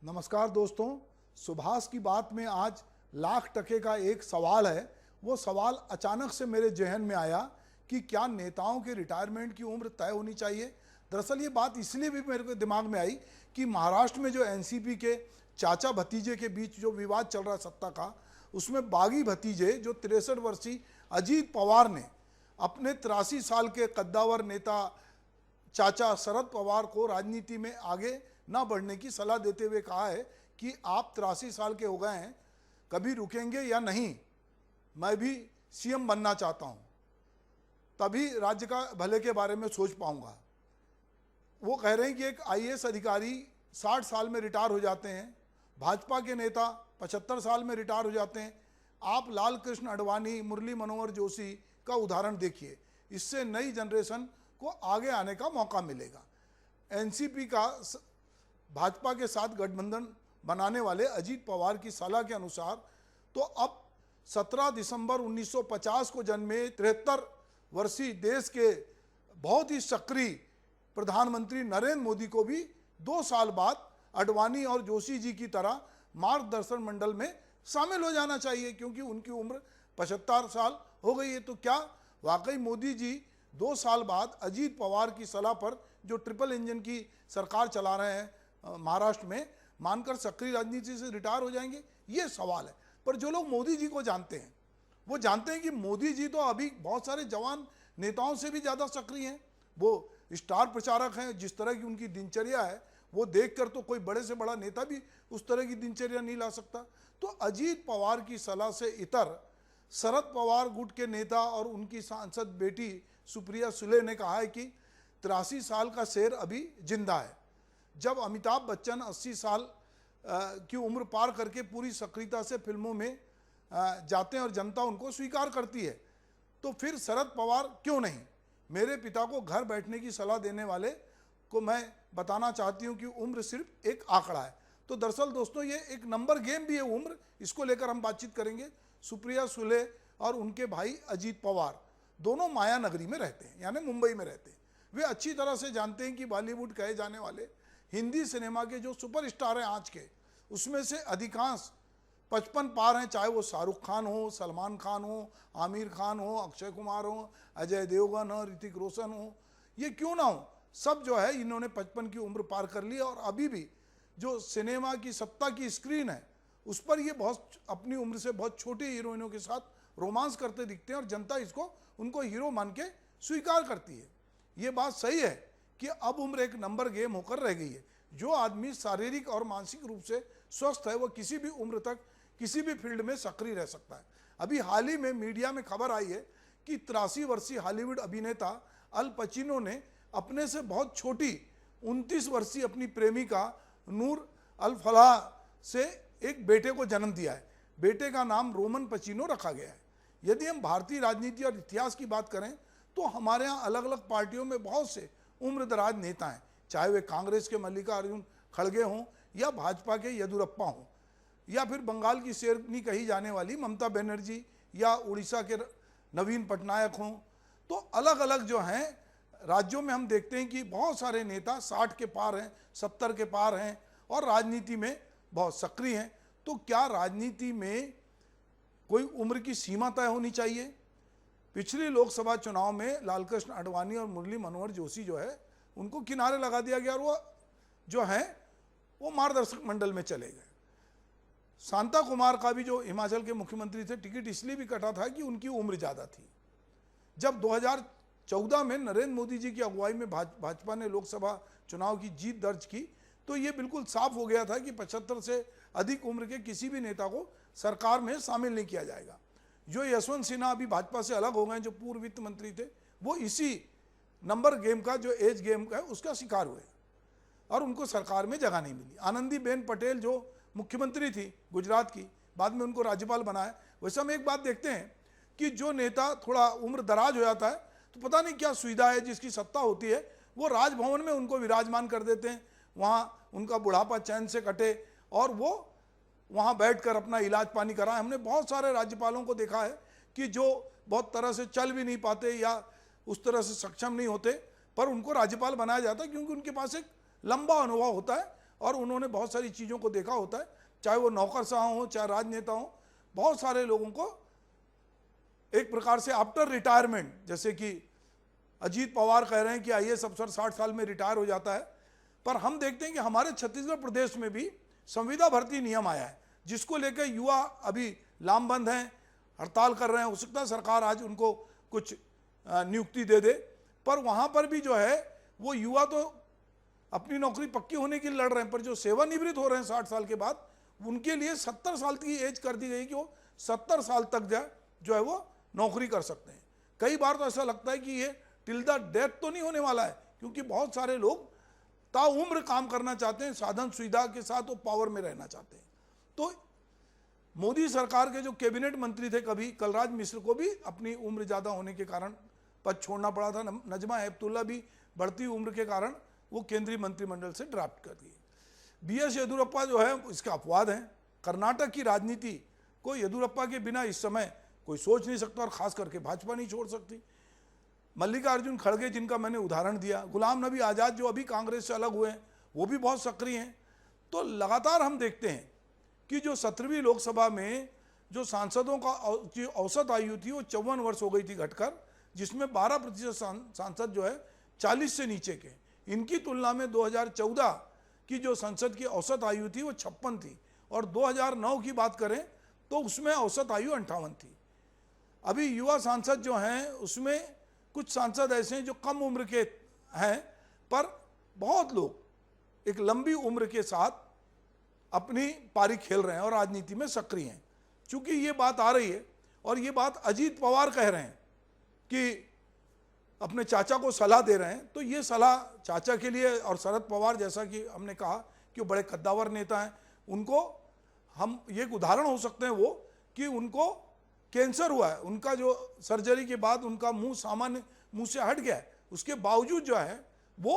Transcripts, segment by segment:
नमस्कार दोस्तों, सुभाष की बात में आज लाख टके का एक सवाल है। वो सवाल अचानक से मेरे जहन में आया कि क्या नेताओं के रिटायरमेंट की उम्र तय होनी चाहिए। दरअसल ये बात इसलिए भी मेरे को दिमाग में आई कि महाराष्ट्र में जो एनसीपी के चाचा भतीजे के बीच जो विवाद चल रहा है सत्ता का, उसमें बागी भतीजे जो 63 वर्षीय अजीत पवार ने अपने 83 साल के कद्दावर नेता चाचा शरद पवार को राजनीति में आगे ना बढ़ने की सलाह देते हुए कहा है कि आप 83 साल के हो गए हैं, कभी रुकेंगे या नहीं, मैं भी सीएम बनना चाहता हूं, तभी राज्य का भले के बारे में सोच पाऊंगा। वो कह रहे हैं कि एक आईएएस अधिकारी 60 साल में रिटायर हो जाते हैं, भाजपा के नेता 75 साल में रिटायर हो जाते हैं। आप लाल कृष्ण आडवाणी, मुरली मनोहर जोशी का उदाहरण देखिए, इससे नई जनरेशन को आगे आने का मौका मिलेगा। एनसीपी का भाजपा के साथ गठबंधन बनाने वाले अजीत पवार की सलाह के अनुसार तो अब 17 दिसंबर 1950 को जन्मे 73 वर्षीय देश के बहुत ही सक्रिय प्रधानमंत्री नरेंद्र मोदी को भी 2 साल बाद आडवाणी और जोशी जी की तरह मार्गदर्शन मंडल में शामिल हो जाना चाहिए, क्योंकि उनकी उम्र 75 साल हो गई है। तो क्या वाकई मोदी जी 2 साल बाद अजीत पवार की सलाह पर जो ट्रिपल इंजन की सरकार चला रहे हैं महाराष्ट्र में, मानकर सक्रिय राजनीति से रिटायर हो जाएंगे? ये सवाल है। पर जो लोग मोदी जी को जानते हैं वो जानते हैं कि मोदी जी तो अभी बहुत सारे जवान नेताओं से भी ज़्यादा सक्रिय हैं। वो स्टार प्रचारक हैं। जिस तरह की उनकी दिनचर्या है वो देखकर तो कोई बड़े से बड़ा नेता भी उस तरह की दिनचर्या नहीं ला सकता। तो अजीत पवार की सलाह से इतर शरद पवार गुट के नेता और उनकी सांसद बेटी सुप्रिया सुले ने कहा है कि 83 साल का शेर अभी जिंदा है। जब अमिताभ बच्चन 80 साल की उम्र पार करके पूरी सक्रियता से फिल्मों में जाते हैं और जनता उनको स्वीकार करती है, तो फिर शरद पवार क्यों नहीं? मेरे पिता को घर बैठने की सलाह देने वाले को मैं बताना चाहती हूं कि उम्र सिर्फ एक आंकड़ा है। तो दरअसल दोस्तों ये एक नंबर गेम भी है उम्र, इसको लेकर हम बातचीत करेंगे। सुप्रिया सुले और उनके भाई अजीत पवार दोनों माया नगरी में रहते हैं, यानी मुंबई में रहते हैं। वे अच्छी तरह से जानते हैं कि बॉलीवुड कहे जाने वाले हिंदी सिनेमा के जो सुपरस्टार हैं आज के, उसमें से अधिकांश 55 पार हैं, चाहे वो शाहरुख खान हो, सलमान खान हो, आमिर खान हो, अक्षय कुमार हो, अजय देवगन हो, ऋतिक रोशन हो, ये क्यों ना हो, सब जो है इन्होंने 55 की उम्र पार कर ली। और अभी भी जो सिनेमा की सत्ता की स्क्रीन है उस पर ये बहुत अपनी उम्र से बहुत छोटी हीरोइनों के साथ रोमांस करते दिखते हैं और जनता इसको उनको हीरो मान के स्वीकार करती है। ये बात सही है कि अब उम्र एक नंबर गेम होकर रह गई है। जो आदमी शारीरिक और मानसिक रूप से स्वस्थ है वो किसी भी उम्र तक किसी भी फील्ड में सक्रिय रह सकता है। अभी हाल ही में मीडिया में खबर आई है कि 83 वर्षीय हॉलीवुड अभिनेता अल पचिनो ने अपने से बहुत छोटी 29 वर्षीय अपनी प्रेमिका नूर अल फलाह से एक बेटे को जन्म दिया है। बेटे का नाम रोमन पचिनो रखा गया है। यदि हम भारतीय राजनीति और इतिहास की बात करें तो हमारे यहाँ अलग अलग पार्टियों में बहुत से उम्रदराज नेता हैं, चाहे वे कांग्रेस के मल्लिकार्जुन खड़गे हों या भाजपा के येदियुरप्पा हों या फिर बंगाल की शेरनी कही जाने वाली ममता बनर्जी या उड़ीसा के नवीन पटनायक हों। तो अलग अलग जो हैं राज्यों में हम देखते हैं कि बहुत सारे नेता 60 के पार हैं, 70 के पार हैं और राजनीति में बहुत सक्रिय हैं। तो क्या राजनीति में कोई उम्र की सीमा तय होनी चाहिए? पिछले लोकसभा चुनाव में लालकृष्ण आडवाणी और मुरली मनोहर जोशी जो है उनको किनारे लगा दिया गया और वो जो है वो मार्गदर्शक मंडल में चले गए। शांता कुमार का भी जो हिमाचल के मुख्यमंत्री थे टिकट इसलिए भी कटा था कि उनकी उम्र ज़्यादा थी। जब 2014 में नरेंद्र मोदी जी की अगुवाई में भाजपा ने लोकसभा चुनाव की जीत दर्ज की तो ये बिल्कुल साफ हो गया था कि 75 से अधिक उम्र के किसी भी नेता को सरकार में शामिल नहीं किया जाएगा। जो यशवंत सिन्हा अभी भाजपा से अलग हो गए, जो पूर्व वित्त मंत्री थे, वो इसी नंबर गेम का जो एज गेम का है उसका शिकार हुए और उनको सरकार में जगह नहीं मिली। आनंदीबेन पटेल जो मुख्यमंत्री थी गुजरात की, बाद में उनको राज्यपाल बनाया। वैसे हम एक बात देखते हैं कि जो नेता थोड़ा उम्र दराज हो जाता है तो पता नहीं क्या सुविधा है, जिसकी सत्ता होती है वो राजभवन में उनको विराजमान कर देते हैं, वहाँ उनका बुढ़ापा चैन से कटे और वो वहाँ बैठकर अपना इलाज पानी कराएं। हमने बहुत सारे राज्यपालों को देखा है कि जो बहुत तरह से चल भी नहीं पाते या उस तरह से सक्षम नहीं होते, पर उनको राज्यपाल बनाया जाता है क्योंकि उनके पास एक लंबा अनुभव होता है और उन्होंने बहुत सारी चीज़ों को देखा होता है, चाहे वो नौकरशाह हो चाहे राजनेता हो। बहुत सारे लोगों को एक प्रकार से आफ्टर रिटायरमेंट, जैसे कि अजीत पवार कह रहे हैं कि आईएएस अफसर 60 साल में रिटायर हो जाता है, पर हम देखते हैं कि हमारे छत्तीसगढ़ प्रदेश में भी संविदा भर्ती नियम आया है, जिसको लेकर युवा अभी लामबंद हैं, हड़ताल कर रहे हैं। हो सकता है सरकार आज उनको कुछ नियुक्ति दे दे, पर वहाँ पर भी जो है वो युवा तो अपनी नौकरी पक्की होने के लिए लड़ रहे हैं, पर जो सेवानिवृत्त हो रहे हैं 60 साल के बाद, उनके लिए 70 साल की एज कर दी गई कि वो 70 साल तक जो है वो नौकरी कर सकते हैं। कई बार तो ऐसा लगता है कि ये टिल द डेथ तो नहीं होने वाला है, क्योंकि बहुत सारे लोग ताउम्र काम करना चाहते हैं, साधन सुविधा के साथ वो पावर में रहना चाहते हैं। तो मोदी सरकार के जो कैबिनेट मंत्री थे, कभी कलराज मिश्र को भी अपनी उम्र ज़्यादा होने के कारण पद छोड़ना पड़ा था। नजमा हेपतुल्ला भी बढ़ती उम्र के कारण वो केंद्रीय मंत्रिमंडल से ड्राफ्ट कर दिए। बीएस येदुरप्पा जो है इसका अपवाद है। कर्नाटक की राजनीति को येदुरप्पा के बिना इस समय कोई सोच नहीं सकता, और खास करके भाजपा नहीं छोड़ सकती। मल्लिकार्जुन खड़गे, जिनका मैंने उदाहरण दिया, गुलाम नबी आज़ाद जो अभी कांग्रेस से अलग हुए हैं, वो भी बहुत सक्रिय हैं। तो लगातार हम देखते हैं कि जो 17वीं लोकसभा में जो सांसदों का की औसत आयु थी वो 54 वर्ष हो गई थी घटकर, जिसमें 12% सांसद जो है 40 से नीचे के। इनकी तुलना में 2014 की जो संसद की औसत आयु थी वो 56 थी, और 2009 की बात करें तो उसमें औसत आयु 58 थी। अभी युवा सांसद जो हैं उसमें कुछ सांसद ऐसे हैं जो कम उम्र के हैं, पर बहुत लोग एक लंबी उम्र के साथ अपनी पारी खेल रहे हैं और राजनीति में सक्रिय हैं। चूंकि ये बात आ रही है, और ये बात अजीत पवार कह रहे हैं कि अपने चाचा को सलाह दे रहे हैं, तो ये सलाह चाचा के लिए, और शरद पवार जैसा कि हमने कहा कि वो बड़े कद्दावर नेता हैं, उनको हम ये एक उदाहरण हो सकते हैं वो कि उनको कैंसर हुआ है, उनका जो सर्जरी के बाद उनका मुंह सामान्य मुंह से हट गया है, उसके बावजूद जो है वो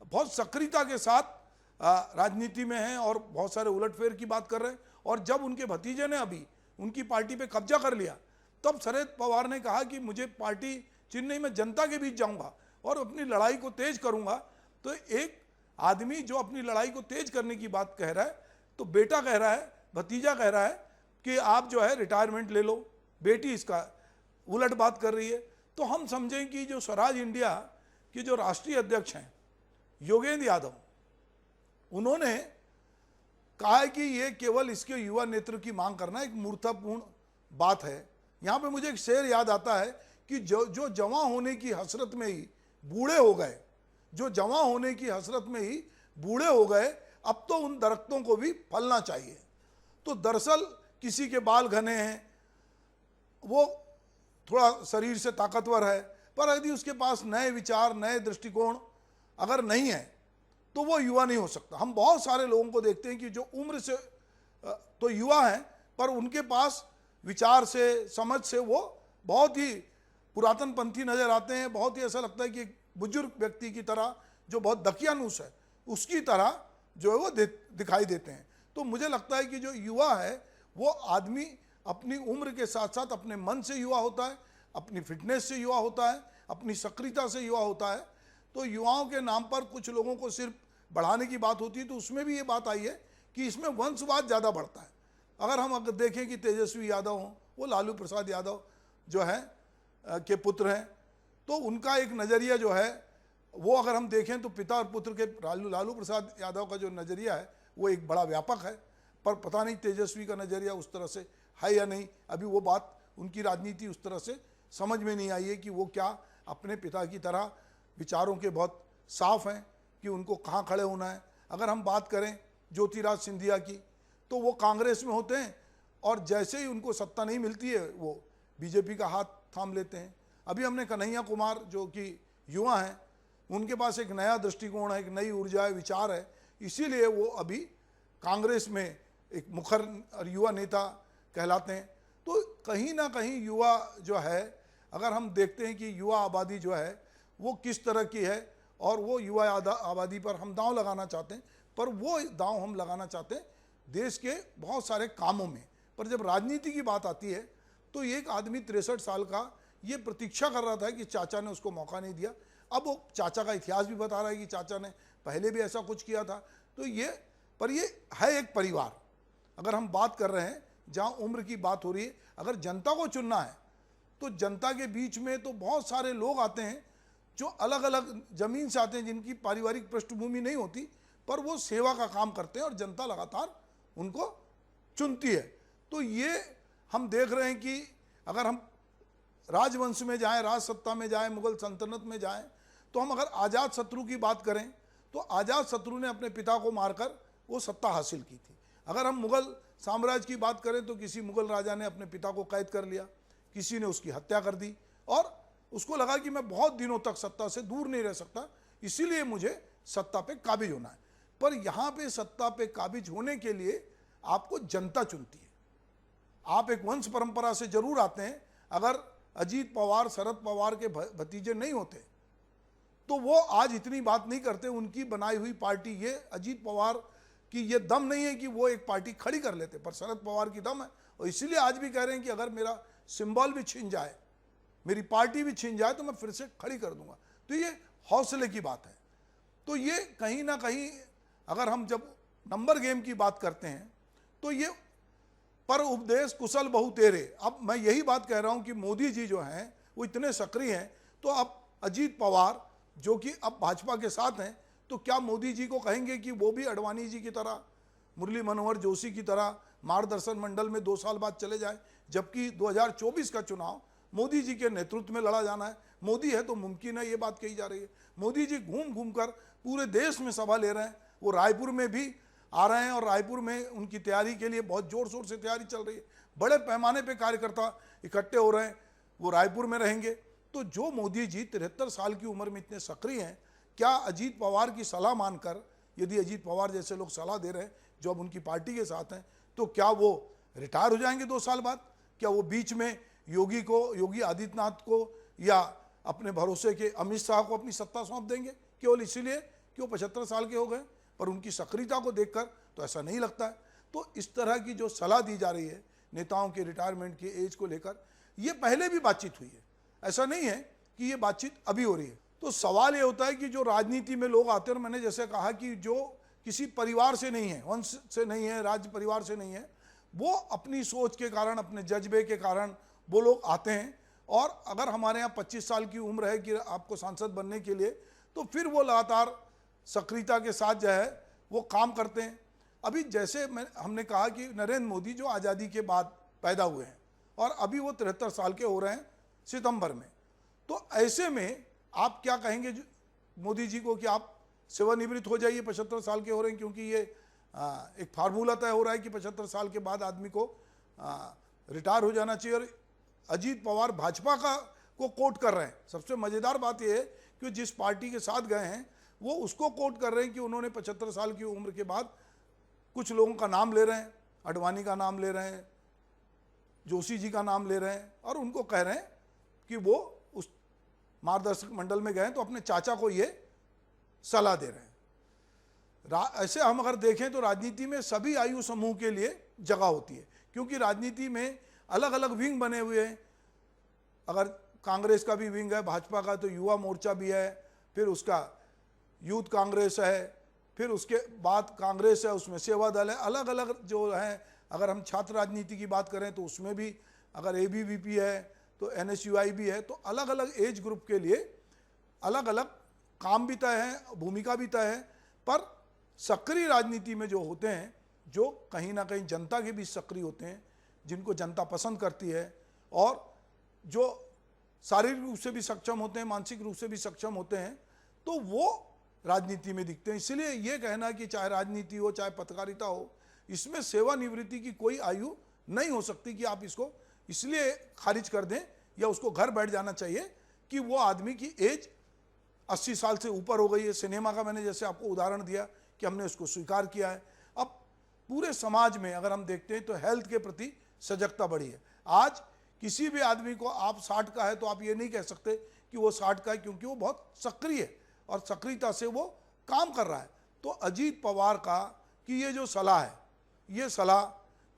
बहुत सक्रियता के साथ राजनीति में हैं और बहुत सारे उलटफेर की बात कर रहे हैं। और जब उनके भतीजे ने अभी उनकी पार्टी पे कब्जा कर लिया, तब शरद पवार ने कहा कि मुझे पार्टी चिन्ह में जनता के बीच जाऊंगा और अपनी लड़ाई को तेज करूंगा। तो एक आदमी जो अपनी लड़ाई को तेज करने की बात कह रहा है, तो बेटा कह रहा है, भतीजा कह रहा है कि आप जो है रिटायरमेंट ले लो, बेटी इसका उलट बात कर रही है। तो हम समझें कि जो स्वराज इंडिया के जो राष्ट्रीय अध्यक्ष हैं योगेंद्र यादव, उन्होंने कहा है कि ये केवल इसके युवा नेतृत्व की मांग करना एक मूर्खतापूर्ण बात है। यहाँ पे मुझे एक शेर याद आता है कि जो जवां होने की हसरत में ही बूढ़े हो गए, जो जवां होने की हसरत में ही बूढ़े हो गए, अब तो उन दरख्तों को भी फलना चाहिए। तो दरअसल किसी के बाल घने हैं, वो थोड़ा शरीर से ताकतवर है, पर यदि उसके पास नए विचार, नए दृष्टिकोण अगर नहीं है तो वो युवा नहीं हो सकता। हम बहुत सारे लोगों को देखते हैं कि जो उम्र से तो युवा हैं, पर उनके पास विचार से, समझ से वो बहुत ही पुरातन पंथी नजर आते हैं। बहुत ही ऐसा लगता है कि एक बुजुर्ग व्यक्ति की तरह जो बहुत दकियानूस है, उसकी तरह जो है वो दिखाई देते हैं। तो मुझे लगता है कि जो युवा है वो आदमी अपनी उम्र के साथ साथ अपने मन से युवा होता है, अपनी फिटनेस से युवा होता है, अपनी सक्रियता से युवा होता है। तो युवाओं के नाम पर कुछ लोगों को सिर्फ बढ़ाने की बात होती है, तो उसमें भी ये बात आई है कि इसमें वंशवाद ज़्यादा बढ़ता है। अगर हम देखें कि तेजस्वी यादव हों, वो लालू प्रसाद यादव जो है के पुत्र हैं, तो उनका एक नज़रिया जो है वो अगर हम देखें तो पिता और पुत्र के लालू प्रसाद यादव का जो नज़रिया है वो एक बड़ा व्यापक है, पर पता नहीं तेजस्वी का नज़रिया उस तरह से है या नहीं। अभी वो बात, उनकी राजनीति उस तरह से समझ में नहीं आई है कि वो क्या अपने पिता की तरह विचारों के बहुत साफ हैं कि उनको कहाँ खड़े होना है। अगर हम बात करें ज्योतिराज सिंधिया की, तो वो कांग्रेस में होते हैं और जैसे ही उनको सत्ता नहीं मिलती है वो बीजेपी का हाथ थाम लेते हैं। अभी हमने कन्हैया कुमार जो कि युवा हैं, उनके पास एक नया दृष्टिकोण है, एक नई ऊर्जा है, विचार है, इसीलिए वो अभी कांग्रेस में एक मुखर और युवा नेता कहलाते हैं। तो कहीं ना कहीं युवा जो है, अगर हम देखते हैं कि युवा आबादी जो है वो किस तरह की है, और वो युवा आबादी पर हम दांव लगाना चाहते हैं, पर वो दांव हम लगाना चाहते हैं देश के बहुत सारे कामों में। पर जब राजनीति की बात आती है तो एक आदमी 63 साल का ये प्रतीक्षा कर रहा था कि चाचा ने उसको मौका नहीं दिया। अब वो चाचा का इतिहास भी बता रहा है कि चाचा ने पहले भी ऐसा कुछ किया था, तो ये पर ये है एक परिवार। अगर हम बात कर रहे हैं जहाँ उम्र की बात हो रही है, अगर जनता को चुनना है तो जनता के बीच में तो बहुत सारे लोग आते हैं जो अलग अलग ज़मीन से आते हैं, जिनकी पारिवारिक पृष्ठभूमि नहीं होती, पर वो सेवा का काम करते हैं और जनता लगातार उनको चुनती है। तो ये हम देख रहे हैं कि अगर हम राजवंश में जाएं, राज सत्ता में जाएं, मुगल सल्तनत में जाएं, तो हम अगर आज़ाद शत्रु की बात करें तो आज़ाद शत्रु ने अपने पिता को मारकर वो सत्ता हासिल की थी। अगर हम मुगल साम्राज्य की बात करें तो किसी मुगल राजा ने अपने पिता को कैद कर लिया, किसी ने उसकी हत्या कर दी और उसको लगा कि मैं बहुत दिनों तक सत्ता से दूर नहीं रह सकता, इसीलिए मुझे सत्ता पे काबिज होना है। पर यहाँ पे सत्ता पे काबिज होने के लिए आपको जनता चुनती है। आप एक वंश परंपरा से जरूर आते हैं। अगर अजीत पवार शरद पवार के भतीजे नहीं होते तो वो आज इतनी बात नहीं करते। उनकी बनाई हुई पार्टी, ये अजीत पवार की ये दम नहीं है कि वो एक पार्टी खड़ी कर लेते, पर शरद पवार की दम है। और इसीलिए आज भी कह रहे हैं कि अगर मेरा सिंबल भी छिन जाए, मेरी पार्टी भी छिन जाए, तो मैं फिर से खड़ी कर दूंगा। तो ये हौसले की बात है। तो ये कहीं ना कहीं अगर हम जब नंबर गेम की बात करते हैं तो ये पर उपदेश कुशल बहु तेरे। अब मैं यही बात कह रहा हूं कि मोदी जी जो हैं वो इतने सक्रिय हैं, तो अब अजीत पवार जो कि अब भाजपा के साथ हैं, तो क्या मोदी जी को कहेंगे कि वो भी अडवाणी जी की तरह, मुरली मनोहर जोशी की तरह मार्गदर्शन मंडल में 2 साल बाद चले जाए, जबकि 2024 का चुनाव मोदी जी के नेतृत्व में लड़ा जाना है। मोदी है तो मुमकिन है, ये बात कही जा रही है। मोदी जी घूम घूम कर पूरे देश में सभा ले रहे हैं। वो रायपुर में भी आ रहे हैं और रायपुर में उनकी तैयारी के लिए बहुत जोर शोर से तैयारी चल रही है। बड़े पैमाने पे कार्यकर्ता इकट्ठे हो रहे हैं, वो रायपुर में रहेंगे। तो जो मोदी जी 73 साल की उम्र में इतने सक्रिय हैं, क्या अजीत पवार की सलाह मानकर, यदि अजीत पवार जैसे लोग सलाह दे रहे हैं जो अब उनकी पार्टी के साथ हैं, तो क्या वो रिटायर हो जाएंगे 2 साल बाद? क्या वो बीच में योगी आदित्यनाथ को या अपने भरोसे के अमित शाह को अपनी सत्ता सौंप देंगे केवल इसीलिए कि वो 75 साल के हो गए? पर उनकी सक्रियता को देखकर तो ऐसा नहीं लगता है। तो इस तरह की जो सलाह दी जा रही है नेताओं के रिटायरमेंट की एज को लेकर, ये पहले भी बातचीत हुई है, ऐसा नहीं है कि ये बातचीत अभी हो रही है। तो सवाल ये होता है कि जो राजनीति में लोग आते हैं, और मैंने जैसे कहा कि जो किसी परिवार से नहीं है, वंश से नहीं है, राज्य परिवार से नहीं है, वो अपनी सोच के कारण, अपने जज्बे के कारण वो लोग आते हैं। और अगर हमारे यहाँ 25 साल की उम्र है कि आपको सांसद बनने के लिए, तो फिर वो लगातार सक्रियता के साथ जो है वो काम करते हैं। अभी जैसे हमने कहा कि नरेंद्र मोदी जो आज़ादी के बाद पैदा हुए हैं और अभी वो 73 साल के हो रहे हैं सितंबर में, तो ऐसे में आप क्या कहेंगे मोदी जी को कि आप सेवानिवृत्त हो जाइए, 75 साल के हो रहे हैं? क्योंकि ये एक फार्मूला तय हो रहा है कि 75 साल के बाद आदमी को रिटायर हो जाना चाहिए। और अजीत पवार भाजपा को कोट कर रहे हैं। सबसे मज़ेदार बात यह है कि जिस पार्टी के साथ गए हैं वो उसको कोट कर रहे हैं कि उन्होंने 75 साल की उम्र के बाद कुछ लोगों का नाम ले रहे हैं, अडवाणी का नाम ले रहे हैं, जोशी जी का नाम ले रहे हैं, और उनको कह रहे हैं कि वो उस मार्गदर्शक मंडल में गए तो अपने चाचा को ये सलाह दे रहे हैं। ऐसे हम अगर देखें तो राजनीति में सभी आयु समूह के लिए जगह होती है, क्योंकि राजनीति में अलग अलग विंग बने हुए हैं। अगर कांग्रेस का भी विंग है, भाजपा का तो युवा मोर्चा भी है, फिर उसका यूथ कांग्रेस है, फिर उसके बाद कांग्रेस है, उसमें सेवा दल है, अलग अलग जो है। अगर हम छात्र राजनीति की बात करें तो उसमें भी अगर ABVP है तो NSUI भी है। तो अलग अलग एज ग्रुप के लिए अलग अलग काम भी तय है, भूमिका भी तय है। पर सक्रिय राजनीति में जो होते हैं, जो कहीं ना कहीं जनता के बीच सक्रिय होते हैं, जिनको जनता पसंद करती है और जो शारीरिक रूप से भी सक्षम होते हैं, मानसिक रूप से भी सक्षम होते हैं, तो वो राजनीति में दिखते हैं। इसलिए ये कहना कि चाहे राजनीति हो चाहे पत्रकारिता हो, इसमें सेवानिवृत्ति की कोई आयु नहीं हो सकती कि आप इसको इसलिए खारिज कर दें या उसको घर बैठ जाना चाहिए कि वो आदमी की एज 80 साल से ऊपर हो गई है। सिनेमा का मैंने जैसे आपको उदाहरण दिया कि हमने उसको स्वीकार किया है। अब पूरे समाज में अगर हम देखते हैं तो हेल्थ के प्रति सजगता बढ़ी है। आज किसी भी आदमी को आप 60 का है तो आप ये नहीं कह सकते कि वो 60 का है, क्योंकि वो बहुत सक्रिय है और सक्रियता से वो काम कर रहा है। तो अजीत पवार का कि ये जो सलाह है, ये सलाह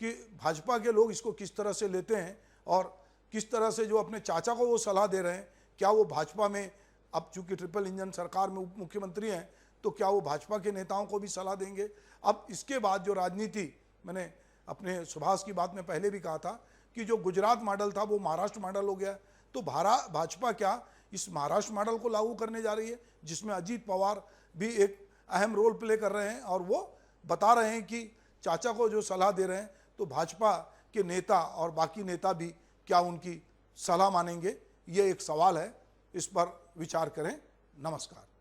कि भाजपा के लोग इसको किस तरह से लेते हैं और किस तरह से जो अपने चाचा को वो सलाह दे रहे हैं, क्या वो भाजपा में अब चूंकि ट्रिपल इंजन सरकार में उप मुख्यमंत्री हैं तो क्या वो भाजपा के नेताओं को भी सलाह देंगे? अब इसके बाद जो राजनीति, मैंने अपने सुभाष की बात में पहले भी कहा था कि जो गुजरात मॉडल था वो महाराष्ट्र मॉडल हो गया। तो भाजपा क्या इस महाराष्ट्र मॉडल को लागू करने जा रही है, जिसमें अजीत पवार भी एक अहम रोल प्ले कर रहे हैं और वो बता रहे हैं कि चाचा को जो सलाह दे रहे हैं, तो भाजपा के नेता और बाकी नेता भी क्या उनकी सलाह मानेंगे? ये एक सवाल है, इस पर विचार करें। नमस्कार।